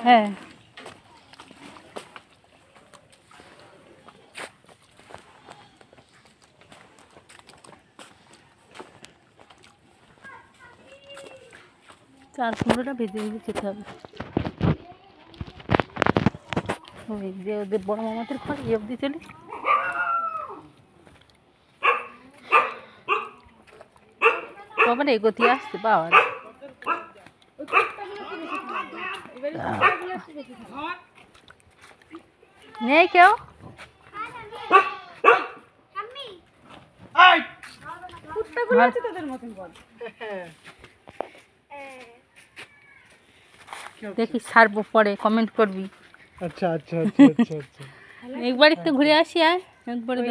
হ্যাঁ চার কুমড়োটা ভেজে ভেজে খেতে হবে। ওই যে ওদের বড় মামাদের ঘর এই অবধি চলি। বাবার এগোতে আসছে বাবার নেই কেউ। দেখি ছাড়বো পরে কমেন্ট করবি। আচ্ছা আচ্ছা আচ্ছা আচ্ছা আচ্ছা একবার একটু ঘুরে আসি আর একবারে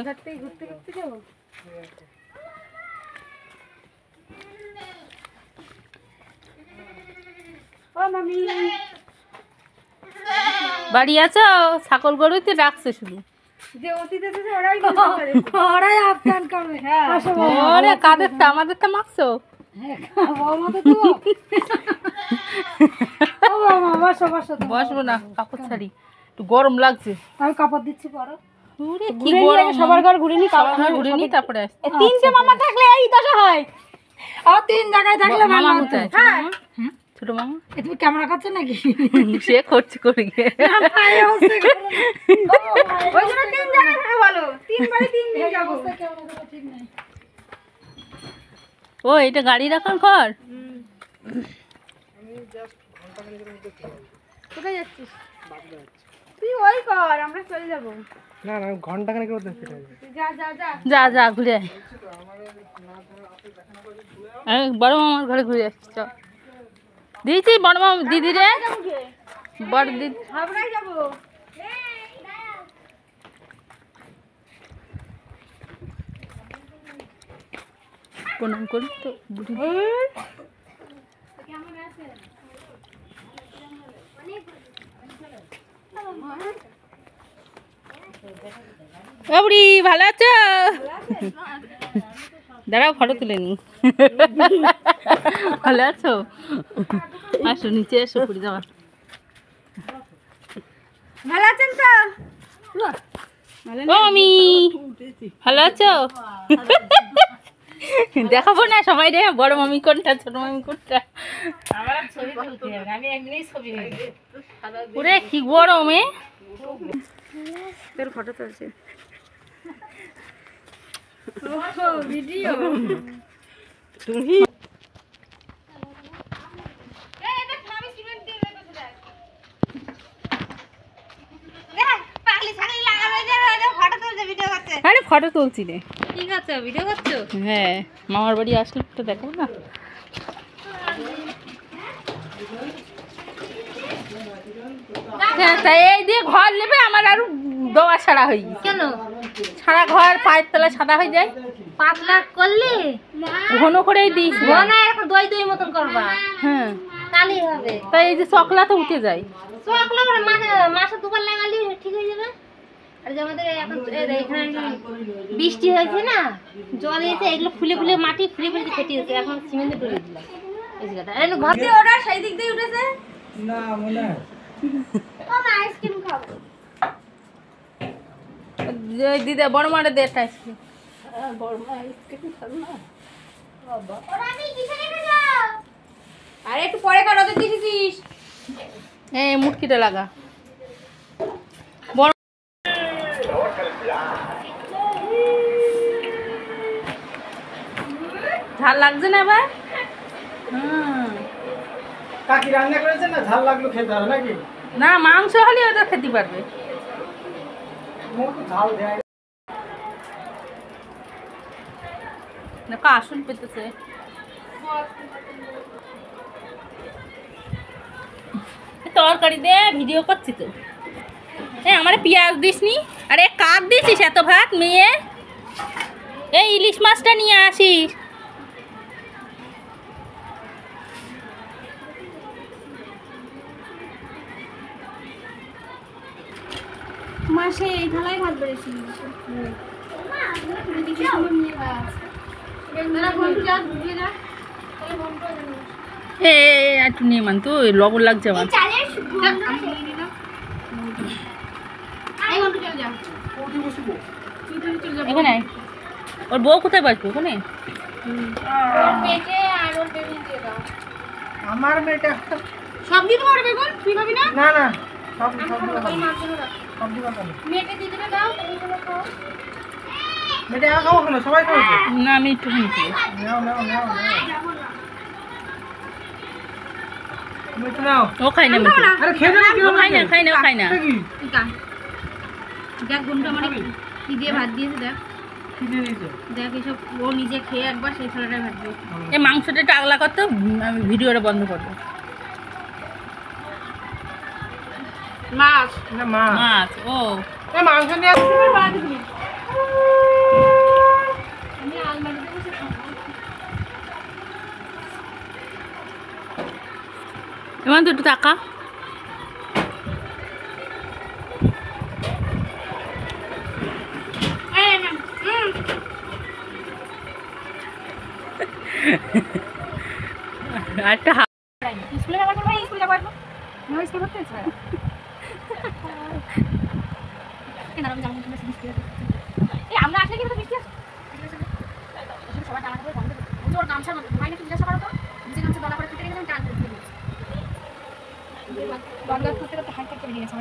বাড়ি আছো? ছাগল গরুই তো রাখছে শুধু। কাদেরটা আমাদেরটা মাখছো? বসবো না, কাপড় ছাড়ি, একটু গরম লাগছে। আমি কাপড় দিচ্ছি পরে। কি গরম, সবার ঘর ঘুরে নি, ঘুরে নি তারপরে আসছি। তিনটে মামা থাকলে এই দশা হয়। আর তিন জায়গায় থাকলে মামা কোথায়? ছোট মামা। তুমি ক্যামেরা করছো নাকি? সে করছে করি ও এটা গাড়ি রাখার ঘর। কোথায় যাচ্ছিস? তুই ওই কর, আমরা চলে যাবো। না না ঘন্টা খানেক মধ্যে ফিরে আসবে। যা যা যা যা যা ঘুরে আয়। বড় মামার ঘরে ঘুরে আসছি। চল দিয়েছি বড় মামা দিদি রে, বড় দিদি হাবড়ায় যাবো। প্রণাম করি তো বুড়ি। বুড়ি ভালো আছো? দাঁড়াও ফটো তুলে নি। ভালো আছো? আসো নিচে এসো পুরি যাওয়া। ভালো আছেন তো? ও আমি ভালো আছো? দেখাবো না সবাই রে বড় মামি কোনটা ছোট মামি কোনটা। ওরে কি গরমে তোর ফটো তুলছে ভিডিও। তুমি আরে ফটো তুলছি রে। কি করছো? ভিডিও করছো? হ্যাঁ মামার বাড়ি আসলে তো দেখাবো না। হ্যাঁ তাই এই দিয়ে ঘর নেবে আমার আরো দোয়া ছাড়া হয়ে গেছে। কেন? সারা ঘর পায়ের তলা সাদা হয়ে যায়। পাতলা করলে ঘন করেই দিয়েছি। ঘনা এখন দই দই মতন করবা। হ্যাঁ তাহলেই হবে। তাই এই যে চকলা তো উঠে যায়। চকলা মাসে দুবার লাগালে ঠিক হয়ে যাবে। আর যে আমাদের এখন এখানে বৃষ্টি হয়েছে না, জল এসে এগুলো ফুলে ফুলে মাটি ফুলে ফুলে ফেটিয়েছে, এখন সিমেন্টে তুলে দিলাম। এই জায়গাটা ঘর দিয়ে ওটা সেই দিক দিয়ে উঠেছে না মনে হয় আইসক্রিম খাবো। দিদা বড় মারে দে একটা আইসক্রিম। বড় মা আইসক্রিম খাবো না বাবা। ওরা আমি কিসে রেখে যাও? আরে একটু পরে কর, ওদের দিছিস। হ্যাঁ মুটকিটা লাগা। ঝাল লাগছে না এবার? কাকি রান্না করেছে না, ঝাল লাগলো খেতে হবে নাকি? না মাংস হলে ওটা খেতে পারবে। ঝাল দেয় না আসন পেতেছে। তরকারি দে, ভিডিও করছি তো। হ্যাঁ আমার পেঁয়াজ দিসনি। আরে কাক দিছিস এত ভাত মেয়ে? এই ইলিশ মাছটা নিয়ে আসিস। মাসে এই থালায় ভাত বেড়েছিল এ একটু নিয়ে মান তো লবণ লাগছে আমার এখানে আয়। ওর বউ কোথায় বাঁচবে ওখানে? আমার মেয়েটা সব দিয়ে তোমার বেগুন তুই খাবি না না না সব সব দিবা কেন? মেয়েকে দিয়ে দেবে দাও তুমি গুলো খাও মেয়েটা একা খাবো কেন? সবাই খাবে তো। না আমি একটুখানি খাবো। নাও নাও নাও নাও মেয়েটা নাও। ও খাই না মেটু। আরে খেয়ে যাবে কি ও হবে? খাই না খাই না খাই না। এটা কি? দেখ বোনটা আমার কি দিয়ে ভাত দিয়েছে দেখ কি দিয়ে দিয়েছে? দেখ এসব ও নিজে খেয়ে একবার সেই থালাটায় ভাত দিয়েছে এই মাংসটা একটু আগলা করতো, আমি ভিডিওটা বন্ধ করবো। মাছ না মা মাছ ও এ মাংস নিয়ে আসছি। আমি আলমারিতে বসে খাবো এমন তো একটু টাকা একটা স্কুলে যাবার পর স্কুলে যাবার পর না স্কুল করতে আছে কেন আমি জানি না বৃষ্টি আছে এই আমরা আসলে কি তো বৃষ্টি আছে সবাই টানা করে বন্ধ ওর গামছা মাইনে জিজ্ঞাসা করো তো যে গামছা দলা করে কেটে গেছে আমি টান করে দিয়েছি বন্ধ করতে করতে হাত কেটে গেছে